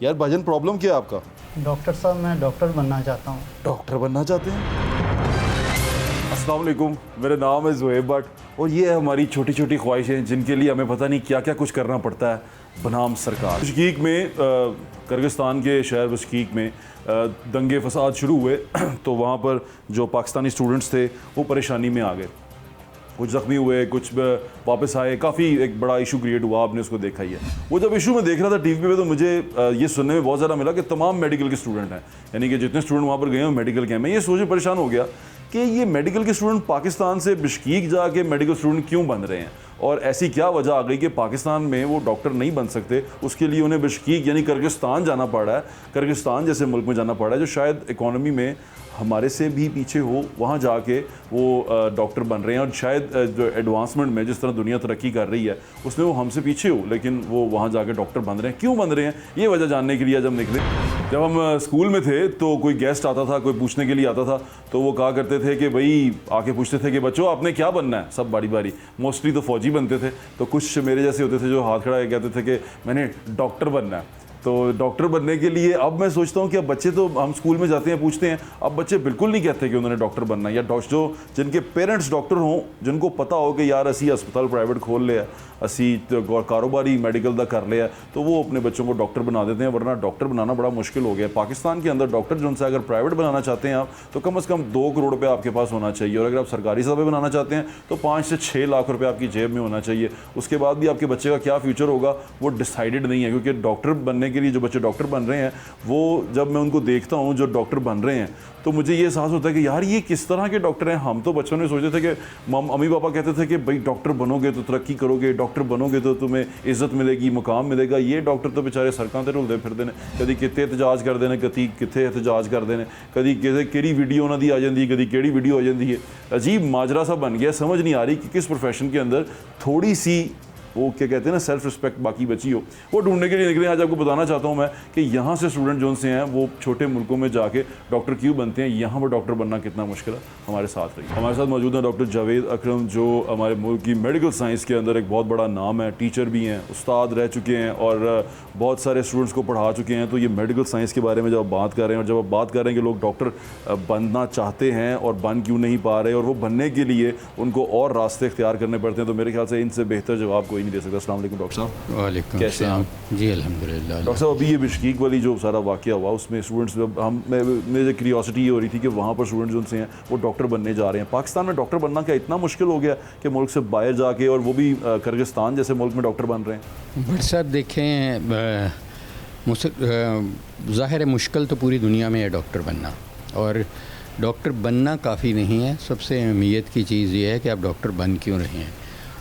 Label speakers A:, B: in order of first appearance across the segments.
A: यार भाईजान प्रॉब्लम क्या है आपका?
B: डॉक्टर साहब मैं डॉक्टर बनना चाहता हूँ।
A: डॉक्टर बनना चाहते हैं? अस्सलाम वालेकुम, मेरा नाम है ज़ुहैब भट्ट और ये है हमारी छोटी छोटी ख्वाहिशें जिनके लिए हमें पता नहीं क्या क्या कुछ करना पड़ता है बनाम सरकार। बिश्कीक में किर्गिस्तान के शहर बिश्कीक में दंगे फसाद शुरू हुए तो वहाँ पर जो पाकिस्तानी स्टूडेंट्स थे वो परेशानी में आ गए, कुछ ज़ख्मी हुए, कुछ वापस आए, काफ़ी एक बड़ा इशू क्रिएट हुआ, आपने उसको देखा ही है। वो जब इशू में देख रहा था टीवी पे तो मुझे ये सुनने में बहुत ज़्यादा मिला कि तमाम मेडिकल के स्टूडेंट हैं, यानी कि जितने स्टूडेंट वहाँ पर गए हैं मेडिकल के हैं। मैं ये सोच परेशान हो गया कि ये मेडिकल के स्टूडेंट पाकिस्तान से बिश्कीक जाके मेडिकल स्टूडेंट क्यों बन रहे हैं और ऐसी क्या वजह आ गई कि पाकिस्तान में वो डॉक्टर नहीं बन सकते, उसके लिए उन्हें बिश्कीक यानी किर्गिस्तान जाना पड़ा है, किर्गिस्तान जैसे मुल्क में जाना पड़ा है जो शायद इकॉनमी में हमारे से भी पीछे हो, वहाँ जाके वो डॉक्टर बन रहे हैं और शायद जो एडवांसमेंट में जिस तरह दुनिया तरक्की कर रही है उसमें वो हमसे पीछे हो, लेकिन वो वहाँ जाके डॉक्टर बन रहे हैं। क्यों बन रहे हैं ये वजह जानने के लिए जब निकले, जब हम स्कूल में थे तो कोई गेस्ट आता था, कोई पूछने के लिए आता था तो वो कहा करते थे कि भाई आके पूछते थे कि बच्चों आपने क्या बनना है, सब बारी बारी, मोस्टली तो फौजी बनते थे, तो कुछ मेरे जैसे होते थे जो हाथ खड़ा के कहते थे कि मैंने डॉक्टर बनना है। तो डॉक्टर बनने के लिए अब मैं सोचता हूँ कि अब बच्चे तो हम स्कूल में जाते हैं पूछते हैं, अब बच्चे बिल्कुल नहीं कहते कि उन्होंने डॉक्टर बनना है, या जो जिनके पेरेंट्स डॉक्टर हों, जिनको पता हो कि यार असी अस्पताल प्राइवेट खोल लिया, असी कारोबारी मेडिकल का कर लिया, तो वो अपने बच्चों को डॉक्टर बना देते हैं, वरना डॉक्टर बनाना बड़ा मुश्किल हो गया। पाकिस्तान के अंदर डॉक्टर जो उनसे अगर प्राइवेट बनाना चाहते हैं आप तो कम से कम 2 करोड़ रुपये आपके पास होना चाहिए, और अगर आप सरकारी सतह पे बनाना चाहते हैं तो 5 से 6 लाख रुपये आपकी जेब में होना चाहिए। उसके बाद भी आपके बच्चे का क्या फ्यूचर होगा वो डिसाइडेड नहीं है, क्योंकि डॉक्टर बनने के लिए जो बच्चे डॉक्टर बन रहे हैं वो जब मैं उनको देखता हूँ जो डॉक्टर बन रहे हैं तो मुझे ये एहसास होता है कि यार ये किस तरह के डॉक्टर हैं। हम तो बच्चों ने सोचते थे कि मम्मी पापा कहते थे कि भाई डॉक्टर बनोगे तो तरक्की करोगे, डॉक्टर बनोगे तो तुम्हें इज्जत मिलेगी, मुकाम मिलेगा। ये डॉक्टर तो बेचारे सड़कों पर रुलते फिरते हैं, कभी कितने एहतजाज करते हैं, कभी कितने एहतजाज करते हैं, कभी कि वीडियो उन्होंने आ जाती है, कभी कि वीडियो आ जाती है। अजीब माजरा सा बन गया, समझ नहीं आ रही कि किस प्रोफेशन के अंदर थोड़ी सी वो क्या कहते हैं ना सेल्फ रिस्पेक्ट बाकी बची हो, वो ढूंढने के लिए निकले। आज आपको बताना चाहता हूँ मैं कि यहाँ से स्टूडेंट जो से हैं वो छोटे मुल्कों में जाके डॉक्टर क्यों बनते हैं, यहाँ पर डॉक्टर बनना कितना मुश्किल है। हमारे साथ रही, हमारे साथ मौजूद है डॉक्टर जावेद अकरम जो हमारे मुल्क की मेडिकल साइंस के अंदर एक बहुत बड़ा नाम है, टीचर भी हैं, उस्ताद रह चुके हैं और बहुत सारे स्टूडेंट्स को पढ़ा चुके हैं। तो ये मेडिकल साइंस के बारे में जब आप बात कर रहे हैं और जब आप बात कर रहे हैं कि लोग डॉक्टर बनना चाहते हैं और बन क्यों नहीं पा रहे और वो बनने के लिए उनको और रास्ते इख्तियार करने पड़ते हैं, तो मेरे ख्याल से इनसे बेहतर जवाब कोई नहीं दे सकता। अस्सलाम वालेकुम डॉक्टर साहब।
C: वालेकुम
A: कैसे हैं आप?
C: जी अल्हम्दुलिल्लाह।
A: डॉक्टर साहब अभी ये बिश्कीक वाली जो सारा वाक़या हुआ उसमें स्टूडेंट्स मेरे क्यूरियोसिटी ये हो रही थी कि वहाँ पर स्टूडेंट्स जो हैं वो डॉक्टर बनने जा रहे हैं। पाकिस्तान में डॉक्टर बनना क्या इतना मुश्किल हो गया कि मुल्क से बाहर जाके, और वो भी किर्गिस्तान जैसे मुल्क में डॉक्टर बन रहे हैं?
C: भट्ट साहब देखें, ज़ाहिर है मुश्किल तो पूरी दुनिया में है डॉक्टर बनना, और डॉक्टर बनना काफ़ी नहीं है। सबसे अहमियत की चीज़ ये है कि आप डॉक्टर बन क्यों रहे हैं।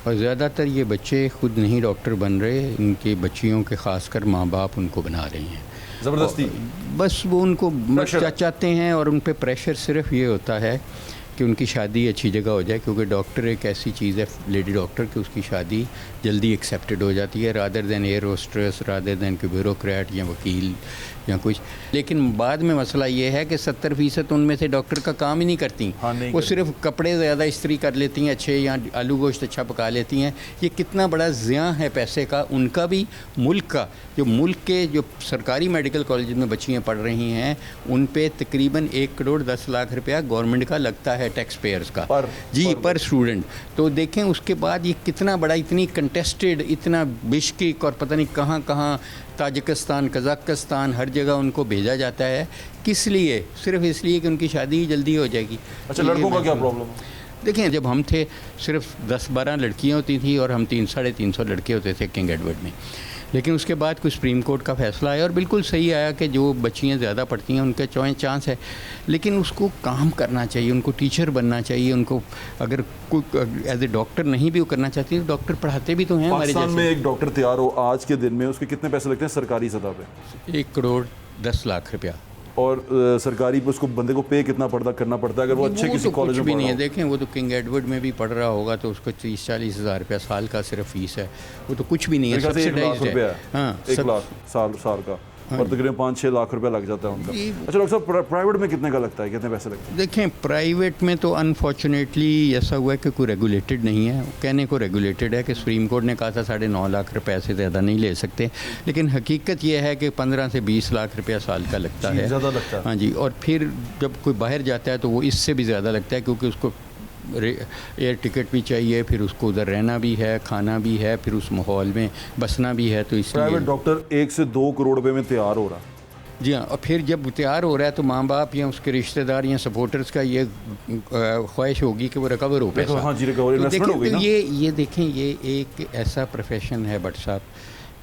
C: और ज़्यादातर ये बच्चे खुद नहीं डॉक्टर बन रहे, उनकी बच्चियों के ख़ासकर माँ बाप उनको बना रहे हैं
A: ज़बरदस्ती,
C: बस वो उनको चाहते हैं, और उन पे प्रेशर सिर्फ ये होता है कि उनकी शादी अच्छी जगह हो जाए, क्योंकि डॉक्टर एक ऐसी चीज़ है लेडी डॉक्टर कि उसकी शादी जल्दी एक्सेप्टेड हो जाती है, rather than air hostess, rather than कि ब्यूरोक्रेट या वकील या कुछ। लेकिन बाद में मसला ये है कि 70% उनमें से डॉक्टर का काम ही नहीं करती।
A: हाँ, नहीं
C: वो सिर्फ कपड़े ज़्यादा इस्त्री कर लेती हैं अच्छे, या आलू गोश्त अच्छा पका लेती हैं। ये कितना बड़ा ज़िया है पैसे का, उनका भी, मुल्क का। जो मुल्क के जो सरकारी मेडिकल कॉलेज में बच्चियाँ पढ़ रही हैं उन पे तकरीबन 1 करोड़ 10 लाख रुपया गवर्नमेंट का लगता है, टैक्स पेयर्स का पर स्टूडेंट। तो देखें उसके बाद ये कितना बड़ा, इतनी कंटेस्टेड, इतना बिश्कीक और पता नहीं कहाँ कहाँ, ताजिकिस्तान, कज़ाकिस्तान, हर जगह उनको भेजा जाता है। किस लिए? सिर्फ इसलिए कि उनकी शादी ही जल्दी हो जाएगी।
A: अच्छा, लड़कों का क्या प्रॉब्लम है?
C: देखें, जब हम थे सिर्फ 10-12 लड़कियाँ होती थी और हम 300-350 लड़के होते थे किंग एडवर्ड में। लेकिन उसके बाद कुछ सुप्रीम कोर्ट का फैसला आया और बिल्कुल सही आया कि जो बच्चियाँ ज़्यादा पढ़ती हैं उनके चांस है, लेकिन उसको काम करना चाहिए, उनको टीचर बनना चाहिए। उनको अगर कोई एज ए डॉक्टर नहीं भी वो करना चाहती तो डॉक्टर पढ़ाते भी तो हैं हमारे जैसे।
A: पाकिस्तान में एक डॉक्टर तैयार हो आज के दिन में उसके कितने पैसे लगते हैं सरकारी सतह पे?
C: 1 करोड़ 10 लाख रुपया।
A: और सरकारी पे उसको बंदे को पे कितना करना पड़ता है अगर वो अच्छे किसी कॉलेज में
C: भी नहीं है। देखें, वो तो किंग एडवर्ड में भी पढ़ रहा होगा तो उसको 30-40 हज़ार रुपया साल का सिर्फ फीस है, वो तो कुछ भी नहीं है, सब्सिडाइज्ड है। हाँ,
A: 1 लाख साल का। और तकरीबन 5-6 लाख रुपए लग जाता है उनका। अच्छा डॉक्टर साहब, प्राइवेट में कितने का लगता है, कितने पैसे लगते हैं?
C: देखें, प्राइवेट में तो अनफॉर्चुनेटली ऐसा हुआ है कि कोई रेगुलेटेड नहीं है। कहने को रेगुलेटेड है कि सुप्रीम कोर्ट ने कहा था 9.5 लाख रुपए से ज़्यादा नहीं ले सकते, लेकिन हकीकत यह है कि 15 से 20 लाख रुपया साल का लगता है।
A: ज़्यादा लगता है।
C: हाँ जी, और फिर जब कोई बाहर जाता है तो वो इससे भी ज़्यादा लगता है, क्योंकि उसको एयर टिकट भी चाहिए, फिर उसको उधर रहना भी है, खाना भी है, फिर उस माहौल में बसना भी है। तो इसलिए
A: प्राइवेट डॉक्टर 1 से 2 करोड़ रुपए में तैयार हो रहा है।
C: जी हाँ, और फिर जब तैयार हो रहा है तो माँ बाप या उसके रिश्तेदार या सपोर्टर्स का ये ख्वाहिश होगी कि वो रिकवर हो पैसा।
A: हाँ जी, रिकवर इन्वेस्टमेंट हो गई ना।
C: ये देखें, ये एक ऐसा प्रोफेशन है भट्ट साहब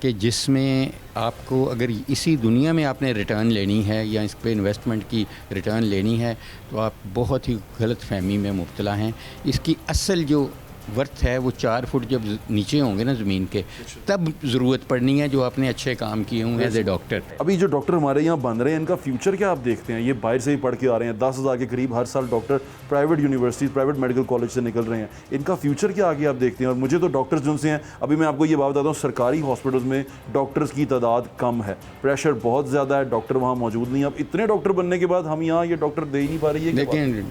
C: कि जिसमें आपको अगर इसी दुनिया में आपने रिटर्न लेनी है या इस पे इन्वेस्टमेंट की रिटर्न लेनी है तो आप बहुत ही गलत फहमी में मुब्तला हैं। इसकी असल जो वर्थ है वो 4 फुट जब नीचे होंगे ना ज़मीन के, तब ज़रूरत पड़नी है जो आपने अच्छे काम किए होंगे एज ए डॉक्टर।
A: अभी जो डॉक्टर हमारे यहाँ बन रहे हैं, इनका फ्यूचर क्या आप देखते हैं? ये बाहर से ही पढ़ के आ रहे हैं, 10,000 के करीब हर साल doctor private university, private medical college से निकल रहे हैं। इनका फ्यूचर क्या आगे आप देखते हैं? और मुझे तो डॉक्टर्स जो से हैं, अभी मैं आपको ये बात बताता हूँ, सरकारी हॉस्पिटल्स में डॉक्टर्स की तादाद कम है, प्रेशर बहुत ज़्यादा है, डॉक्टर वहाँ मौजूद नहीं है। अब इतने डॉक्टर बनने के बाद हम यहाँ ये डॉक्टर दे ही नहीं पा रही है।
C: लेकिन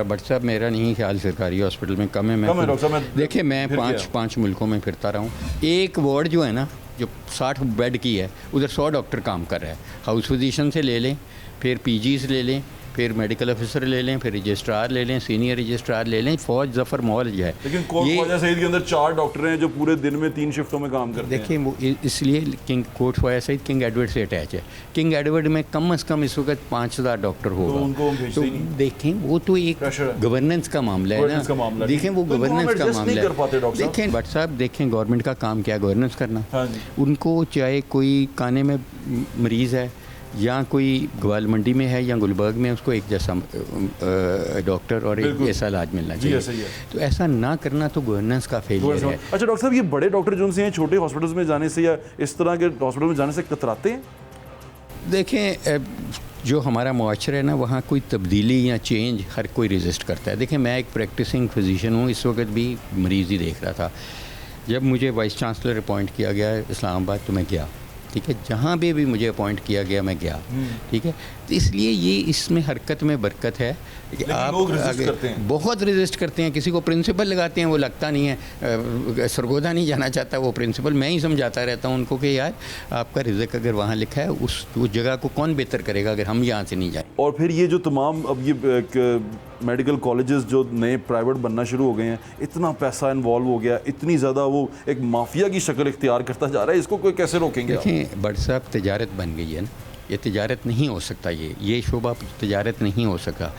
C: भट्ट साहब, मेरा नहीं ख्याल सरकारी हॉस्पिटल में कम है। देखिए, मैं पाँच मुल्कों में फिरता रहा हूँ। एक वार्ड जो है ना, जो 60 बेड की है, उधर 100 डॉक्टर काम कर रहा है। हाउस फिजिशियन से ले लें, फिर पीजीज ले लें, फिर मेडिकल ऑफिसर ले लें, फिर रजिस्ट्रार ले लें, सीनियर रजिस्ट्रार ले लें, फौज जफर मॉल जो है।
A: लेकिन ख्वाजा सईद के अंदर 4 डॉक्टर हैं जो पूरे दिन में 3 शिफ्टों में काम करते हैं।
C: देखिए, वो इसलिए king Kot Khwaja Saeed king Edward से अटैच है। किंग एडवर्ड में कम से कम इस वक्त 5,000 डॉक्टर होगा।
A: तो उनको भेजते ही नहीं।
C: देखें, वो तो एक गवर्नेंस का मामला है ना। देखें, वो गवर्नेंस का मामला है। देखें भट्ट साहब, देखें गवर्नमेंट का काम क्या है? गवर्नेंस करना। उनको चाहे कोई काने में मरीज़ है या कोई ग्वाल मंडी में है या गुलबर्ग में, उसको एक जैसा डॉक्टर और एक जैसा इलाज मिलना चाहिए। तो ऐसा ना करना तो गवर्नेंस का फेलियर है।
A: अच्छा डॉक्टर साहब, ये बड़े डॉक्टर जो हैं छोटे हॉस्पिटल्स में जाने से या इस तरह के हॉस्पिटल में जाने से कतराते हैं?
C: देखें, जो हमारा मुआशरा है ना, वहाँ कोई तब्दीली या चेंज हर कोई रेजिस्ट करता है। देखें, मैं एक प्रैक्टिसिंग फिजिशियन हूँ, इस वक्त भी मरीज़ ही देख रहा था। जब मुझे वाइस चांसलर अपॉइंट किया गया इस्लामाबाद तो मैं गया, ठीक है। जहाँ भी मुझे अपॉइंट किया गया मैं गया, ठीक है। तो इसलिए ये इसमें हरकत में बरकत है कि आप बहुत रेजिस्ट करते हैं। किसी को प्रिंसिपल लगाते हैं, वो लगता नहीं है, सरगोदा नहीं जाना चाहता वो प्रिंसिपल। मैं ही समझाता रहता हूँ उनको कि यार, आपका रिज़्क अगर वहाँ लिखा है, उस जगह को कौन बेहतर करेगा अगर हम यहाँ से नहीं जाएँ।
A: और फिर ये जो तमाम अब ये मेडिकल कॉलेजेस जो नए प्राइवेट बनना शुरू हो गए हैं, इतना पैसा इन्वॉल्व हो गया, इतनी ज़्यादा वो एक माफिया की शक्ल इख्तियार करता जा रहा है, इसको कोई कैसे रोकेंगे?
C: देखिए भट्ट साहब, तजारत बन गई है ना, ये तजारत नहीं हो सकता। ये शोबा तजारत नहीं हो सका।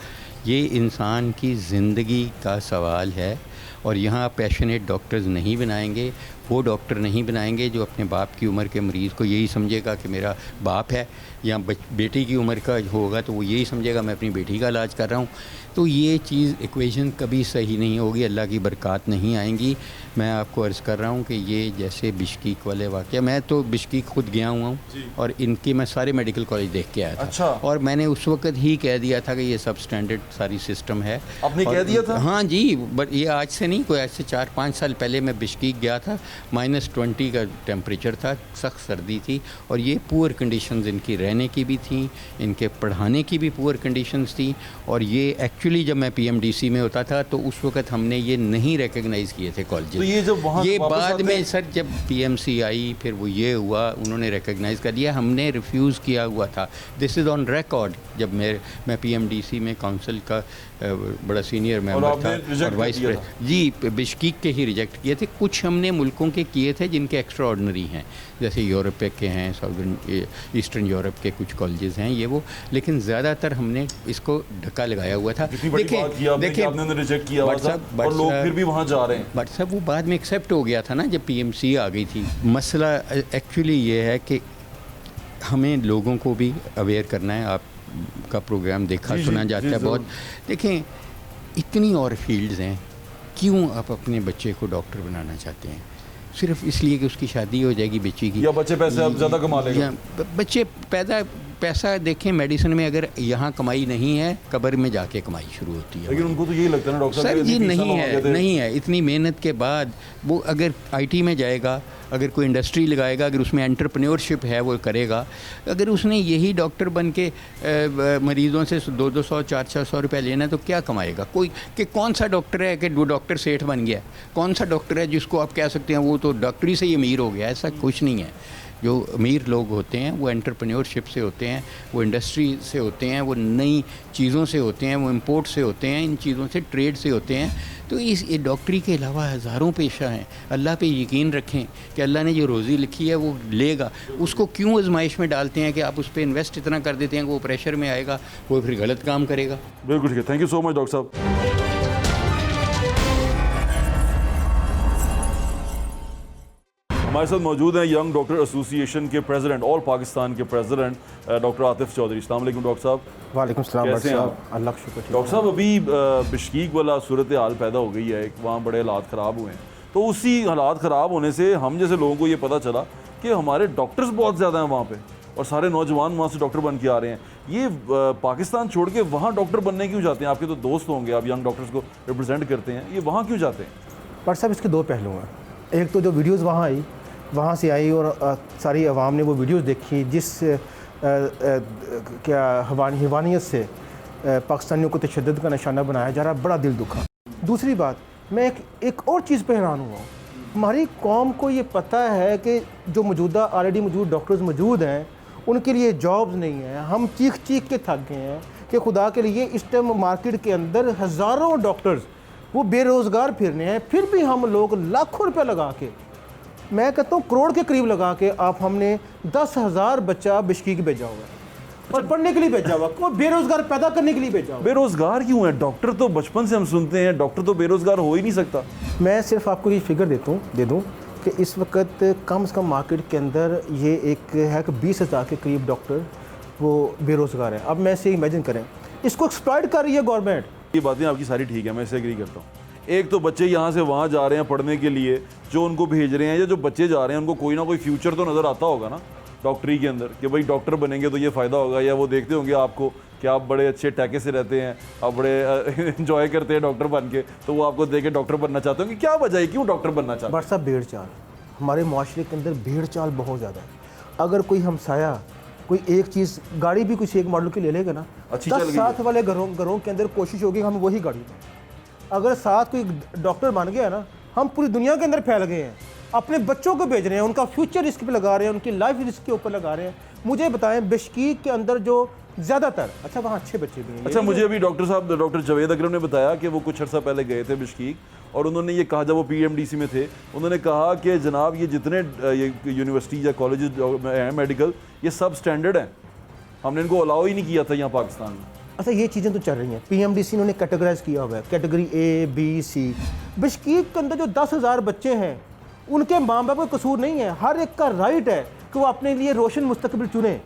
C: ये इंसान की ज़िंदगी का सवाल है। और यहाँ पैशनेट डॉक्टर्स नहीं बनाएंगे, वो डॉक्टर नहीं बनाएंगे जो अपने बाप की उम्र के मरीज़ को यही समझेगा कि मेरा बाप है, या बेटी की उम्र का होगा तो वो यही समझेगा मैं अपनी बेटी का इलाज कर रहा हूँ। तो ये चीज़ इक्वेशन कभी सही नहीं होगी, अल्लाह की बरक़ात नहीं आएंगी। मैं आपको अर्ज़ कर रहा हूँ कि ये जैसे बिश्कीक वाले वाक़या, मैं तो बिश्कीक खुद गया हुआ हूँ और इनके मैं सारे मेडिकल कॉलेज देख के आया था।
A: अच्छा।
C: और मैंने उस वक्त ही कह दिया था कि ये सब स्टैंडर्ड सारी सिस्टम है।
A: आपने कह दिया था?
C: हाँ जी, बट ये आज से नहीं, कोई आज से 4-5 साल पहले मैं बिश्कीक गया था, -20 का टेम्परेचर था, सख्त सर्दी थी, और ये पुअर कंडीशंस इनकी रहने की भी थी, इनके पढ़ाने की भी पुअर कंडीशंस थी। और ये एक्चुअली जब मैं PMDC में होता था तो उस वक्त हमने ये नहीं रिकग्नाइज़ किए थे कॉलेज।
A: तो ये जब वहाँ
C: ये बाद में सर जब PMC आई, फिर वो ये हुआ, उन्होंने रिकग्नाइज़ कर दिया, हमने रिफ्यूज़ किया हुआ था। This is on record. जब मैं PMDC में काउंसिल का बड़ा सीनियर मेंबर था और वाइस प्रेसिडेंट जी, बिश्कीक के ही रिजेक्ट किए थे। कुछ हमने मुल्कों के किए थे जिनके एक्स्ट्रा ऑर्डनरी हैं, जैसे यूरोप के हैं, साउदर्न ईस्टर्न यूरोप के कुछ कॉलेजेस हैं ये वो, लेकिन ज़्यादातर हमने इसको धक्का लगाया हुआ था।
A: देखिए आपने रिजेक्ट किया हुआ था और लोग फिर भी वहाँ जा रहे हैं।
C: बट साहब, वो बाद में एक्सेप्ट हो गया था ना जब PMC आ गई थी। मसला एक्चुअली ये है कि हमें लोगों को भी अवेयर करना है। आपका प्रोग्राम देखा सुना जाता है बहुत। देखें, इतनी और फील्ड्स हैं, क्यों आप अपने बच्चे को डॉक्टर बनाना चाहते हैं? सिर्फ इसलिए कि उसकी शादी हो जाएगी बच्ची की,
A: या बच्चे पैसे अब ज़्यादा कमा लेंगे,
C: बच्चे पैसा देखें मेडिसिन में, अगर यहाँ कमाई नहीं है कब्र में जाके कमाई शुरू होती है।
A: लेकिन उनको तो यही लगता है ना डॉक्टर साहब
C: सर
A: कि
C: जी
A: इतनी
C: नहीं
A: फीसां
C: है,
A: मांगे थे।
C: नहीं है। इतनी मेहनत के बाद वो अगर आईटी में जाएगा, अगर कोई इंडस्ट्री लगाएगा, अगर उसमें एंटरप्रेन्योरशिप है वो करेगा, अगर उसने यही डॉक्टर बन के मरीज़ों से 200 400 रुपये लेना है तो क्या कमाएगा कोई? कि कौन सा डॉक्टर है कि वो डॉक्टर सेठ बन गया? कौन सा डॉक्टर है जिसको आप कह सकते हैं वो तो डॉक्टरी से ही अमीर हो गया? ऐसा कुछ नहीं है। जो अमीर लोग होते हैं वो एंटरप्रेन्योरशिप से होते हैं, वो इंडस्ट्री से होते हैं, वो नई चीज़ों से होते हैं, वो इंपोर्ट से होते हैं, इन चीज़ों से ट्रेड से होते हैं। तो इस ये डॉक्टरी के अलावा हज़ारों पेशा हैं। अल्लाह पे यकीन रखें कि अल्लाह ने जो रोज़ी लिखी है वो लेगा। उसको क्यों आजमाइश में डालते हैं कि आप उस पर इन्वेस्ट इतना कर देते हैं कि वो प्रेशर में आएगा, वो फिर गलत काम करेगा।
A: बिल्कुल ठीक है, thank you so much doctor साहब। हमारे साथ मौजूद हैं यंग डॉक्टर एसोसिएशन के प्रेसिडेंट, ऑल पाकिस्तान के प्रेसिडेंट डॉक्टर आतिफ चौधरी। अस्सलाम वालेकुम डॉक्टर साहब।
B: वालेकुम सलाम
A: कैसे हैं
B: साहब, अल्लाह का शुक्र।
A: डॉक्टर साहब अभी बिश्कीक वाला सूरत हाल पैदा हो गई है, वहाँ बड़े हालात ख़राब हुए हैं, तो उसी हालात ख़राब होने से हम जैसे लोगों को ये पता चला कि हमारे डॉक्टर्स बहुत ज़्यादा हैं वहाँ पे और सारे नौजवान वहाँ से डॉक्टर बन के आ रहे हैं। ये पाकिस्तान छोड़ के वहाँ डॉक्टर बनने क्यों जाते हैं? आपके तो दोस्त होंगे, आप यंग डॉक्टर्स को रिप्रेजेंट करते हैं, ये वहाँ क्यों जाते हैं?
D: पर साहब इसके दो पहलू हैं। एक तो जो वीडियोस वहाँ से आई और सारी आवाम ने वो वीडियोस देखी जिस क्या हवानियत से पाकिस्तानियों को तशद्दुद का निशाना बनाया जा रहा, बड़ा दिल दुखा। दूसरी बात, मैं एक और चीज़ पर हैरान हुआ हूँ। हमारी कौम को ये पता है कि जो मौजूदा ऑलरेडी मौजूद डॉक्टर्स मौजूद हैं उनके लिए जॉब्स नहीं हैं। हम चीख चीख के थक गए हैं कि खुदा के लिए इस टाइम मार्केट के अंदर हज़ारों डॉक्टर्स वो बेरोज़गार फिरने हैं, फिर भी हम लोग लाखों रुपये लगा के, मैं कहता हूँ करोड़ के करीब लगा के, आप हमने 10,000 बच्चा बिश्कीक भेजा हुआ है और पढ़ने के लिए भेजा हुआ, कोई बेरोज़गार पैदा करने के लिए भेजा हुआ।
A: बेरोज़गार क्यों है? डॉक्टर तो बचपन से हम सुनते हैं, डॉक्टर तो बेरोज़गार हो ही नहीं सकता।
D: मैं सिर्फ आपको ये फिगर दे दूँ कि इस वक्त कम से कम मार्केट के अंदर ये एक है कि 20,000 के करीब डॉक्टर वो बेरोज़गार हैं। अब मैं इसे इमेजिन करें, इसको एक्सप्लॉइट कर रही है गवर्नमेंट।
A: ये बातें आपकी सारी ठीक है, मैं इससे एग्री करता हूँ। एक तो बच्चे यहाँ से वहाँ जा रहे हैं पढ़ने के लिए, जो उनको भेज रहे हैं या जो बच्चे जा रहे हैं उनको कोई ना कोई फ्यूचर तो नज़र आता होगा ना डॉक्टरी के अंदर कि भाई डॉक्टर बनेंगे तो ये फ़ायदा होगा, या वो देखते होंगे आपको कि आप बड़े अच्छे टैके से रहते हैं, आप बड़े इन्जॉय करते हैं डॉक्टर बन के, तो वो आपको देख के डॉक्टर बनना चाहते होंगे। क्या वजह है, क्यों डॉक्टर बनना चाहते हैं?
D: बट साहब भेड़ चाल, हमारे माशरे के अंदर भेड़ चाल बहुत ज़्यादा है। अगर कोई हमसाया कोई एक चीज़, गाड़ी भी कुछ एक मॉडल की ले लेगा ना,
A: अच्छी चल
D: 10
A: गई
D: साथ वाले घरों के अंदर कोशिश होगी हम वही गाड़ी लें। अगर साथ कोई डॉक्टर बन गया ना, हम पूरी दुनिया के अंदर फैल गए हैं। अपने बच्चों को भेज रहे हैं, उनका फ्यूचर रिस्क पे लगा रहे हैं, उनकी लाइफ रिस्क के ऊपर लगा रहे हैं। मुझे बताएं बिश्कीक के अंदर जो ज़्यादातर, अच्छा वहाँ अच्छे बच्चे भी हैं।
A: अच्छा, मुझे अभी डॉक्टर साहब, डॉक्टर जावेद अकरम ने बताया कि वो कुछ अर्सा पहले गए थे बिश्कीक और उन्होंने ये कहा, जब वो PMDC में थे, उन्होंने कहा कि जनाब ये जितने ये यूनिवर्सिटी या कॉलेज हैं मेडिकल, ये सब स्टैंडर्ड हैं, हमने इनको अलाउ ही नहीं किया था यहाँ पाकिस्तान में।
D: अच्छा, ये चीज़ें तो चल रही हैं। PMDC इन्होंने कैटेगराइज किया हुआ है, कैटेगरी A, B, C। बिश्कीक के अंदर जो 10,000 बच्चे हैं उनके माँ बाप का कसूर नहीं है। हर एक का राइट है कि वो अपने लिए रोशन मुस्तकबिल चुने।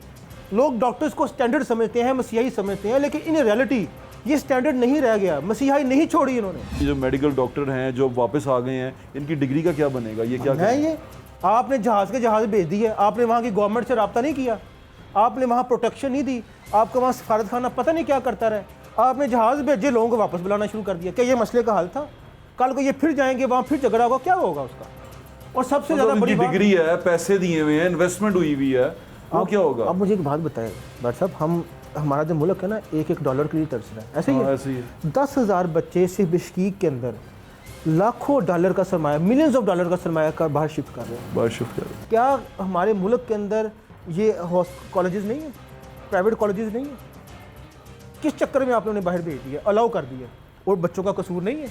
D: लोग डॉक्टर्स को स्टैंडर्ड समझते हैं, मसीहाई समझते हैं, लेकिन इन रियलिटी ये स्टैंडर्ड नहीं रह गया, मसीहाई नहीं छोड़ी इन्होंने।
A: ये जो मेडिकल डॉक्टर हैं जो वापस आ गए हैं, इनकी डिग्री का क्या बनेगा? ये क्या
D: है ये आपने जहाज़ भेज दी है, आपने वहाँ की गवर्नमेंट से रब्ता नहीं किया, आपने वहाँ प्रोटेक्शन नहीं दी, आपका वहाँ सफारत खाना पता नहीं क्या करता रहे, आपने जहाज़ भेजे, लोगों को वापस बुलाना शुरू कर दिया। क्या ये मसले का हल था? कल को ये फिर जाएंगे वहाँ, फिर झगड़ा होगा, क्या होगा उसका? और सबसे ज़्यादा बड़ी
A: डिग्री है, पैसे दिए हुए हैं, इन्वेस्टमेंट हुई हुई है, वो क्या होगा?
D: अब मुझे एक बात बताएं डॉक्टर साहब, हमारा जो मुल्क है ना, एक $1 के लिए तरस रहा है, ऐसे ही है।
A: ऐसे ही है।
D: 10,000 बच्चे सिर्फ बिश्कीक के अंदर लाखों डॉलर का सरमाया, मिलियंस ऑफ डॉलर का सरमाया कर बाहर शिफ्ट कर रहे हैं।
A: बाहर शिफ्ट कर रहे हैं।
D: क्या हमारे मुल्क के अंदर ये कॉलेजेस नहीं है, प्राइवेट कॉलेजेस नहीं है? किस चक्कर में आपने उन्हें बाहर भेज दिया, अलाउ कर दिया? और बच्चों का कसूर नहीं है,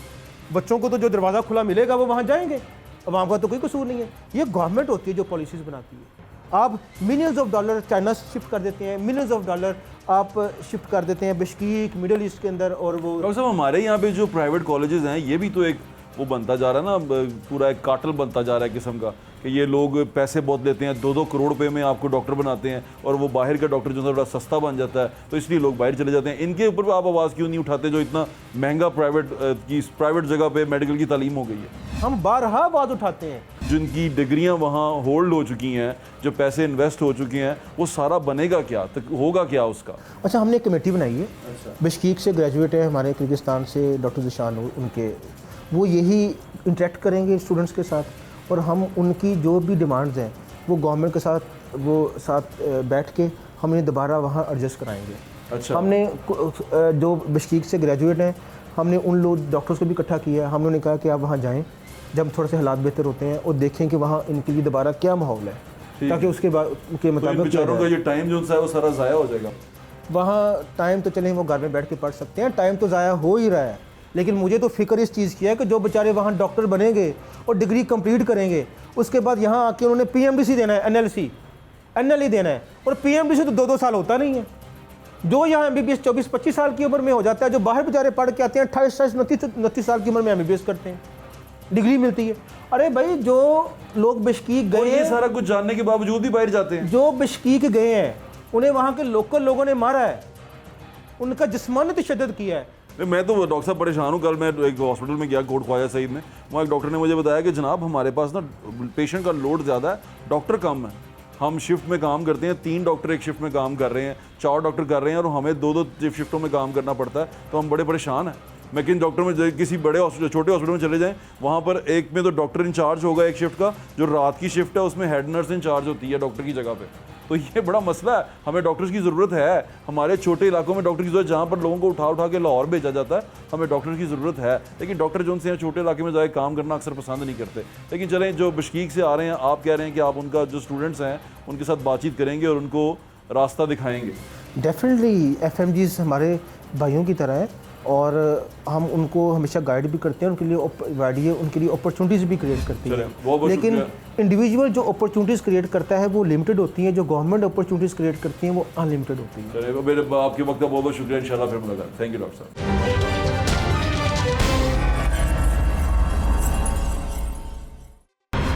D: बच्चों को तो जो दरवाज़ा खुला मिलेगा वो वहाँ जाएंगे, अवाम का तो कोई कसूर नहीं है। ये गवर्नमेंट होती है जो पॉलिसीज़ बनाती है। आप millions of dollar China shift कर देते हैं, मिलियंस ऑफ डॉलर आप शिफ्ट कर देते हैं बिश्कीक, मिडल ईस्ट के अंदर। और वो
A: डॉक्टर साहब, हमारे यहाँ पे जो प्राइवेट कॉलेजेस हैं, ये भी तो एक वो बनता जा रहा है ना, पूरा एक कार्टल बनता जा रहा है किस्म का, कि ये लोग पैसे बहुत लेते हैं, 2-2 करोड़ रुपए में आपको डॉक्टर बनाते हैं, और वो बाहर का डॉक्टर जो थोड़ा सस्ता बन जाता है, तो इसलिए लोग बाहर चले जाते हैं। इनके ऊपर आप आवाज़ क्यों नहीं उठाते, जो इतना महंगा प्राइवेट जगह पे मेडिकल की तालीम हो गई है?
D: हम बारहा आवाज़ उठाते हैं।
A: जिनकी डिग्रियां वहाँ होल्ड हो चुकी हैं, जो पैसे इन्वेस्ट हो चुके हैं, वो सारा बनेगा क्या, होगा क्या उसका?
D: अच्छा, हमने एक कमेटी बनाई है। बिश्कीक से ग्रेजुएट है हमारे, किर्गिस्तान से डॉक्टर ज़िशान उनके, वो यही इंटरेक्ट करेंगे स्टूडेंट्स के साथ और हम उनकी जो भी डिमांड्स हैं वो गवर्नमेंट के साथ बैठ के हम इन्हें दोबारा वहाँ एडजस्ट कराएंगे।
A: अच्छा।
D: हमने जो बिश्कीक से ग्रेजुएट हैं, हमने उन लोग डॉक्टर्स को भी इकट्ठा किया है। हमने उन्हें कहा कि आप वहाँ जाएँ जब थोड़े से हालात बेहतर होते हैं और देखें कि वहाँ इनके लिए दोबारा क्या माहौल है, ताकि उसके बाद के मुताबिक
A: बेचारों का ये टाइम जो है वो सारा ज़ाया हो जाएगा।
D: वहाँ टाइम तो चलें वो घर में बैठ के पढ़ सकते हैं, टाइम तो ज़ाया हो ही रहा है, लेकिन मुझे तो फिक्र इस चीज़ की है कि जो बेचारे वहाँ डॉक्टर बनेंगे और डिग्री कंप्लीट करेंगे, उसके बाद यहाँ आके उन्होंने PMDC देना है, NLE देना है, और PMDC तो 2-2 साल होता नहीं है। जो यहाँ MBBS 24-25 साल की उम्र में हो जाता है, जो बाहर बेचारे पढ़ के आते हैं 28-29 साल की उम्र में MBBS करते हैं, डिग्री मिलती है। अरे भाई, जो लोग बिश्कीक गए,
A: ये सारा कुछ जानने के बावजूद भी बाहर जाते हैं,
D: जो बिश्कीक गए हैं उन्हें वहाँ के लोकल लोगों ने मारा है, उनका जिस्मानी तशद्दुद किया है।
A: नहीं, मैं तो डॉक्टर साहब परेशान हूँ। कल मैं एक हॉस्पिटल में गया, कोट ख्वाजा सईद में, वहाँ एक डॉक्टर ने मुझे बताया कि जनाब हमारे पास ना पेशेंट का लोड ज़्यादा है, डॉक्टर कम है, हम शिफ्ट में काम करते हैं, 3 डॉक्टर एक शिफ्ट में काम कर रहे हैं, 4 डॉक्टर कर रहे हैं, और हमें 2-2 शिफ्टों में काम करना पड़ता है, तो हम बड़े परेशान हैं। मैं किन डॉक्टर में, किसी बड़े हॉस्पिटल, छोटे हॉस्पिटल में चले जाएं, वहाँ पर एक में तो डॉक्टर इंचार्ज होगा एक शिफ्ट का, जो रात की शिफ्ट है उसमें हेड नर्स इंचार्ज होती है डॉक्टर की जगह पे। तो ये बड़ा मसला है, हमें डॉक्टर्स की ज़रूरत है। हमारे छोटे इलाकों में डॉक्टर की ज़रूरत, जहाँ पर लोगों को उठा के लाहौर भेजा जाता है, हमें डॉक्टर्स की ज़रूरत है, लेकिन डॉक्टर जो उनसे छोटे इलाके में जाके काम करना अक्सर पसंद नहीं करते। लेकिन चलें, जो बिश्कीक से आ रहे हैं, आप कह रहे हैं कि आप उनका जो स्टूडेंट्स हैं उनके साथ बातचीत करेंगे और उनको रास्ता दिखाएंगे।
D: डेफिनेटली FMGs हमारे भाइयों की तरह है और हम उनको हमेशा गाइड भी करते हैं, उनके लिए अपॉर्चुनिटीज़ भी क्रिएट करती है। लेकिन इंडिविजुअल जो अपॉर्चुनिटीज़ क्रिएट करता है वो लिमिटेड होती हैं, जो गवर्नमेंट अपॉर्चुनिटीज़ क्रिएट करती हैं वो अनलिमिटेड होती हैं।
A: चलिए, मेरे आपके वक्त का बहुत बहुत शुक्रिया, इंशाल्लाह फिर मुलाकात। थैंक यू डॉक्टर साहब।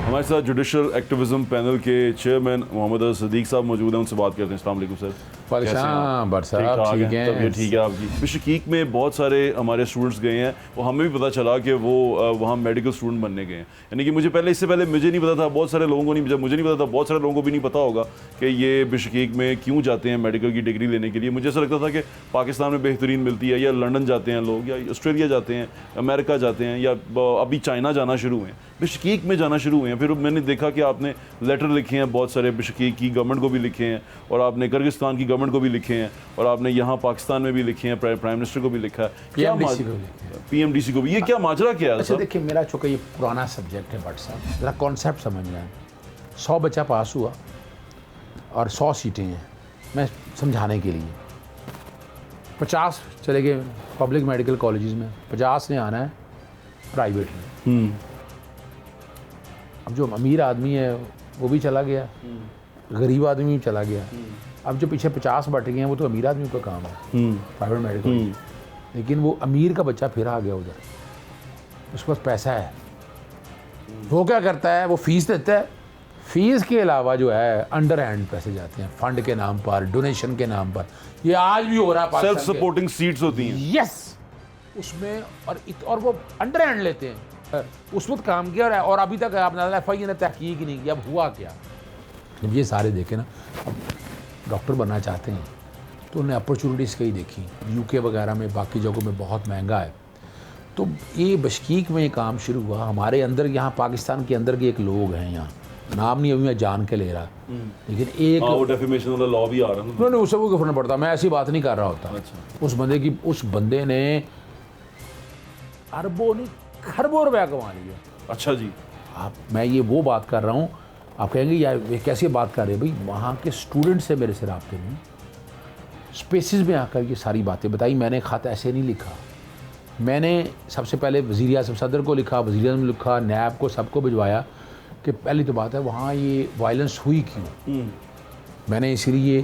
A: हमारे साथ जुडिशल एक्टिविज्म पैनल के चेयरमैन मोहम्मद सदीक साहब मौजूद हैं, उनसे बात करते हैं। अस्सलाम वालेकुम सर।
E: परेशान बट साहब ठीक है,
A: तबीयत ठीक है आपकी? बिश्कीक में बहुत सारे हमारे स्टूडेंट्स गए हैं, वो हमें भी पता चला कि वो वहाँ मेडिकल स्टूडेंट बनने गए हैं। यानी कि इससे पहले मुझे नहीं पता था, बहुत सारे लोगों को नहीं, मुझे नहीं पता था, बहुत सारे लोगों को भी नहीं पता होगा कि ये बिश्कीक में क्यों जाते हैं मेडिकल की डिग्री लेने के लिए। मुझे ऐसा लगता था कि पाकिस्तान में बेहतरीन मिलती है, या लंदन जाते हैं लोग, या ऑस्ट्रेलिया जाते हैं, अमेरिका जाते हैं, या अभी चाइना जाना शुरू हुए हैं, बिश्कीक में जाना शुरू हुए हैं। फिर मैंने देखा कि आपने लेटर लिखे हैं बहुत सारे, बिश्कीक की गवर्नमेंट को भी लिखे हैं, और आपने किर्गिस्तान की गवर्नमेंट को भी लिखे हैं, और आपने यहाँ पाकिस्तान में भी लिखे हैं, प्राइम मिनिस्टर को भी लिखा है, PMDC को भी। ये क्या माजरा क्या है?
E: अच्छा देखिए, मेरा चूँकि ये पुराना सब्जेक्ट है भट्ट साहब, ज़रा कॉन्सेप्ट समझ में आए। 100 बच्चा पास हुआ और 100 सीटें हैं, मैं समझाने के लिए 50 चले गए पब्लिक मेडिकल कॉलेजेस में, 50 ने आना है प्राइवेट में। अब जो अमीर आदमी है वो भी चला गया, गरीब आदमी भी चला गया। अब जो पीछे 50 बट गए हैं वो तो अमीर आदमी का काम है प्राइवेट मेडिकल, लेकिन वो अमीर का बच्चा फिर आ गया उधर, उसके पास पैसा है, वो क्या करता है, वो फीस देता है, फीस के अलावा जो है अंडर हैंड पैसे जाते हैं फंड के नाम पर, डोनेशन के नाम पर। ये आज भी हो रहा है,
A: सेल्फ सपोर्टिंग सीट्स होती हैं,
E: यस, उसमें और वो अंडर हैंड लेते हैं। उस वक्त काम किया और अभी तक आपने FIA ने तहकीक ही नहीं किया। अब हुआ क्या, जब ये सारे देखे ना, अब डॉक्टर बनना चाहते हैं तो उन्हें अपॉर्चुनिटीज़ कई देखी, UK वगैरह में, बाकी जगहों में बहुत महंगा है। तो ये बिश्कीक में ये काम शुरू हुआ हमारे अंदर, यहाँ पाकिस्तान के अंदर के एक लोग हैं, यहाँ नाम नहीं अभी मैं जान के ले रहा, लेकिन एक
A: वो डेफेमेशन वाला लॉ भी आ रहा है।
E: नहीं, उससे कोई फर्क पड़ता, मैं ऐसी बात नहीं कर रहा होता। अच्छा। उस बंदे ने अरबों नहीं खरबों रुपया कमा लिया।
A: अच्छा जी।
E: मैं ये वो बात कर रहा हूँ, आप कहेंगे यार ये कैसी बात कर रहे हैं भाई, वहाँ के स्टूडेंट से मेरे से राब्ते में स्पेसिस में आकर ये सारी बातें बताई। मैंने ख़त ऐसे नहीं लिखा, मैंने सबसे पहले वज़ीर आज़म सदर को लिखा, वज़ीर आज़म लिखा, नैब को, सबको भिजवाया कि पहली तो बात है वहाँ ये वायलेंस हुई क्यों। मैंने इसीलिए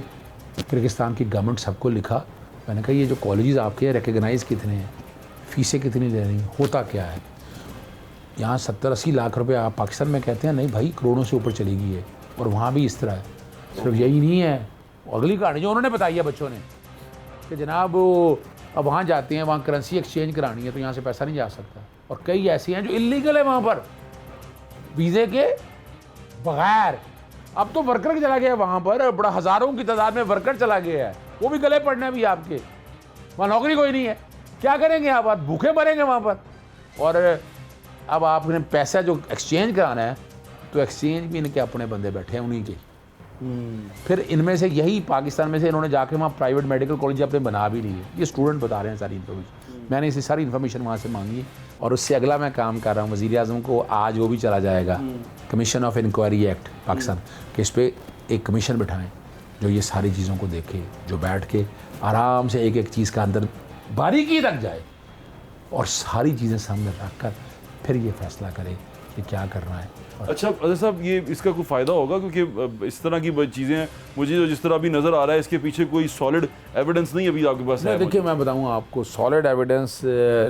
E: किर्गिस्तान की गवर्नमेंट सबको लिखा, मैंने कहा ये जो कॉलेजेस आपके हैं रिकगनाइज़ कितने हैं, फ़ीसें कितनी ले रही, होता क्या है। यहाँ 70-80 लाख रुपए आप पाकिस्तान में कहते हैं, नहीं भाई करोड़ों से ऊपर चली गई है, और वहाँ भी इस तरह है। सिर्फ यही नहीं है, अगली कहानी जो उन्होंने बताई है बच्चों ने कि जनाब अब वहाँ जाते हैं, वहाँ करेंसी एक्सचेंज करानी है तो यहाँ से पैसा नहीं जा सकता, और कई ऐसी हैं जो इलीगल है वहाँ पर, वीज़े के बगैर। अब तो वर्कर चला गया वहाँ पर, बड़ा हज़ारों की तादाद में वर्कर चला गया है, वो भी गले पड़ने भी आपके, वहाँ नौकरी कोई नहीं है, क्या करेंगे आप भूखे मरेंगे वहाँ पर। और अब आपने पैसा जो एक्सचेंज कराना है, तो एक्सचेंज भी इनके अपने बंदे बैठे हैं उन्हीं के। फिर इनमें से यही पाकिस्तान में से इन्होंने जाके वहाँ प्राइवेट मेडिकल कॉलेज अपने बना भी लिए, ये स्टूडेंट बता रहे हैं सारी इन्फॉर्मेशन। मैंने इसी सारी इन्फॉर्मेशन वहाँ से मांगी और उससे अगला मैं काम कर रहा हूँ। वज़ीर आज़म को आज वो भी चला जाएगा, commission of inquiry act Pakistan, कि इस पर एक कमीशन बिठाएं जो ये सारी चीज़ों को देखे, जो बैठ के आराम से एक एक चीज़ का अंदर बारीकी तक जाए और सारी चीज़ें सामने रख कर फिर ये फैसला करे कि क्या करना है।
A: अच्छा साहब, ये इसका कोई फ़ायदा होगा? क्योंकि इस तरह की चीज़ें मुझे जो जिस तरह अभी नज़र आ रहा है, इसके पीछे कोई सॉलिड एविडेंस नहीं अभी आपके पास है?
E: देखिए मैं बताऊँ आपको, सॉलिड एविडेंस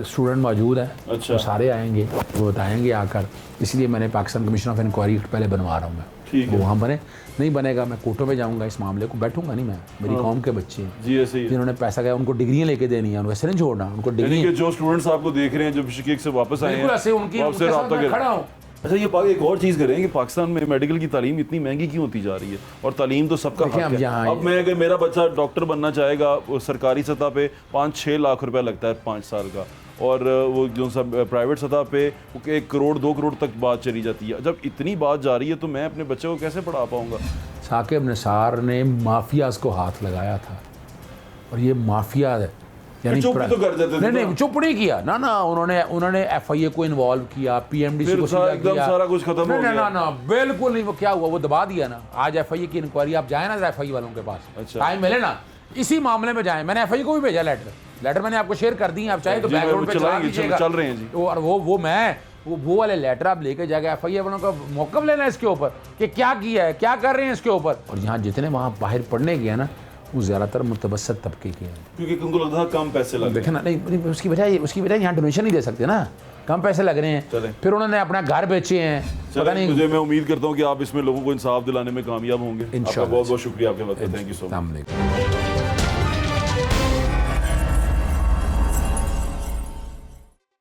E: स्टूडेंट मौजूद है।
A: अच्छा।
E: वो सारे आएंगे, वो बताएंगे आकर, इसलिए मैंने Pakistan commission of inquiry act पहले बनवा रहा हूँ मैं।
A: ठीक है।
E: वो वहाँ बने, नहीं बनेगा मैं कोर्टों में जाऊँगा, इस मामले को बैठूंगा नहीं मैं। मेरी कौम के बच्चे हैं
A: जी, ऐसे ही
E: जिन्होंने पैसा गया, उनको डिग्रियाँ लेके देनी है, उनको ऐसे नहीं छोड़ना, उनको
A: यानी
E: डिग्री
A: कि जो स्टूडेंट्स आपको देख रहे हैं, जो शकीक से वापस आए
E: बिल्कुल ऐसे उनकी
A: आपसे
E: उनके साथ
A: रब्ता
E: मैं
A: करें।
E: खड़ा हूँ।
A: अच्छा, ये एक और चीज़ करें कि पाकिस्तान में मेडिकल की तालीम इतनी महंगी क्यों होती जा रही है? और तालीम तो सबका
E: देखिए,
A: हक
E: अब
A: है।
E: यहाँ
A: अब मैं अगर मेरा बच्चा डॉक्टर बनना चाहेगा, वो सरकारी सतह पे 5-6 लाख रुपया लगता है 5 साल का, और वो जो सब प्राइवेट सतह पे 1 करोड़ 2 करोड़ तक बात चली जाती है। जब इतनी बात जा रही है तो मैं अपने बच्चे को कैसे पढ़ा पाऊँगा?
E: साकिब निसार ने माफियाज को हाथ लगाया था, और ये माफिया है, यानी
A: चुप भी तो कर देते थे।
E: नहीं चुप नहीं किया ना, उन्होंने FIA को इन्वॉल्व किया, PMDC को सीधा
A: एकदम
E: किया।
A: सारा कुछ खत्म हो गया।
E: ना बिल्कुल नहीं। वो क्या हुआ, वो दबा दिया ना। आज FIA की इंक्वायरी, आप जाए ना FIA वालों के पास,
A: अच्छा।
E: टाइम मिले ना, इसी मामले में जाए। मैंने FIA को भी भेजा लेटर मैंने आपको शेयर कर दी है, आप चाहे तो
A: जी,
E: बैकग्राउंड पे चला
A: चलाएंगे,
E: दीजिएगा।
A: चल रहे हैं जी।
E: और वो वाले लेटर आप लेके जाके FIA वालों का मौक़िफ़ लेना है इसके ऊपर कि क्या किया है, क्या कर रहे हैं इसके ऊपर। और यहाँ जितने वहाँ बाहर पढ़ने गए ना, वो ज़्यादातर मुतवस्सित तबके के हैं,
A: क्योंकि उनको लगता है कम पैसे लगे।
E: देखे ना। नहीं, उसकी वजह यहाँ डोनेशन नहीं दे सकते ना, कम पैसे लग रहे
A: चलें।
E: हैं। फिर उन्होंने अपना घर बेचे हैं, पता नहीं।
A: मुझे मैं उम्मीद करता हूँ कि आप इसमें लोगों को इंसाफ दिलाने में कामयाब होंगे। आपका
E: इंशाअल्लाह।
A: बहुत बहुत शुक्रिया आपके वक्त। Thank you so much.
E: अस्सलाम वालेकुम।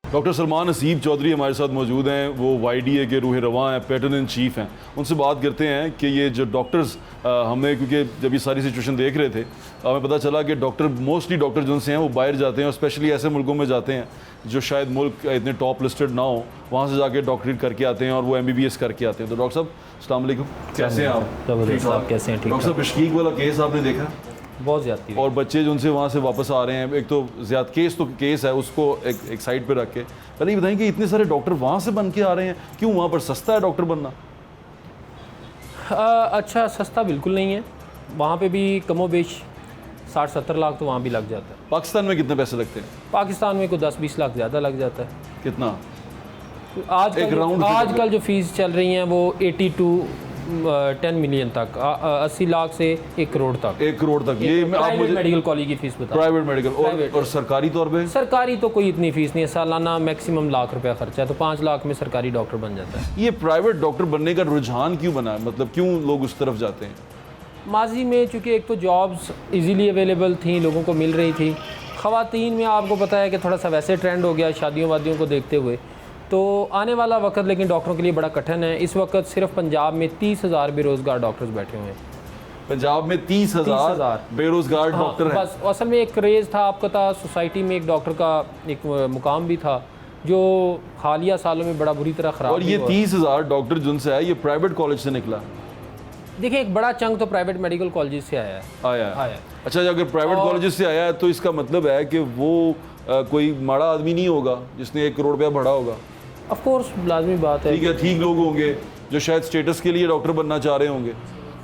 A: डॉक्टर सलमान हसीब चौधरी हमारे साथ मौजूद हैं। वो YDA के रूह रवां हैं, पैटर्न इन चीफ हैं। उनसे बात करते हैं कि ये जो डॉक्टर्स हमें, क्योंकि जब ये सारी सिचुएशन देख रहे थे, हमें पता चला कि मोस्टली डॉक्टर जिनसे हैं वो बाहर जाते हैं, और स्पेशली ऐसे मुल्कों में जाते हैं जो शायद मुल्क इतने टॉप लिस्टेड ना हो, वहाँ से जाके डॉक्टरेट करके आते हैं और वो MBBS करके आते हैं। तो डॉक्टर साहब अस्सलाम वालेकुम, कैसे हैं आप?
F: जबरदस्त, आप कैसे हैं? ठीक
A: डॉक्टर साहब, इश्कीक वाला केस आपने देखा?
F: बहुत ज़्यादती
A: और बच्चे जो उनसे वहाँ से वापस आ रहे हैं, एक तो केस है, उसको एक साइड पे रख के पहले ये बताएं कि इतने सारे डॉक्टर वहाँ से बन के आ रहे हैं, क्यों? वहाँ पर सस्ता है डॉक्टर बनना?
F: अच्छा, सस्ता बिल्कुल नहीं है। वहाँ पे भी कमोबेश 60-70 लाख तो वहाँ भी लग जाता है।
A: पाकिस्तान में कितने पैसे लगते हैं?
F: पाकिस्तान में कोई 10-20 लाख ज़्यादा लग जाता है।
A: कितना?
F: आजकल आजकल जो फीस चल रही हैं वो 80 to 10 मिलियन तक, 80 लाख से 1 करोड़ तक।
A: 1 करोड़ तक? ये आप
F: प्राइवेट
A: मुझे
F: मेडिकल कॉलेज की फीस बता।
A: Private medical
F: private.
A: और सरकारी तौर पे?
F: सरकारी तो कोई इतनी फीस नहीं है, सालाना मैक्सिमम लाख रुपया खर्चा है, तो 5 लाख में सरकारी डॉक्टर बन जाता है।
A: ये प्राइवेट डॉक्टर बनने का रुझान क्यों बना है? मतलब क्यों लोग उस तरफ जाते हैं?
F: माजी में चूँकि एक तो जॉब्स इजीली अवेलेबल थी, लोगों को मिल रही थी। ख़वातीन में आपको पता है कि थोड़ा सा वैसे ट्रेंड हो गया शादियों वादियों को देखते हुए, तो आने वाला वक्त लेकिन डॉक्टरों के लिए बड़ा कठिन है। इस वक्त सिर्फ पंजाब में 30,000 बेरोज़गार डॉक्टर्स बैठे हुए हैं।
A: पंजाब में 30,000 बेरोजगार डॉक्टर हैं?
F: बस असल में एक क्रेज़ था, आपको था सोसाइटी में एक डॉक्टर का एक मुकाम भी था जो हालिया सालों में बड़ा बुरी तरह ख़राब।
A: और ये 30,000 डॉक्टर जिनसे है, ये प्राइवेट कॉलेज से निकला?
F: देखिए, एक बड़ा चंक तो प्राइवेट मेडिकल कॉलेज से आया है।
A: अच्छा, अगर प्राइवेट कॉलेज से आया है तो इसका मतलब है कि वो कोई माड़ा आदमी नहीं होगा जिसने 1 करोड़ रुपया भरा होगा?
F: ऑफ कोर्स, लाजमी बात है।
A: ठीक है, ठीक लोग होंगे जो शायद स्टेटस के लिए डॉक्टर बनना चाह रहे होंगे।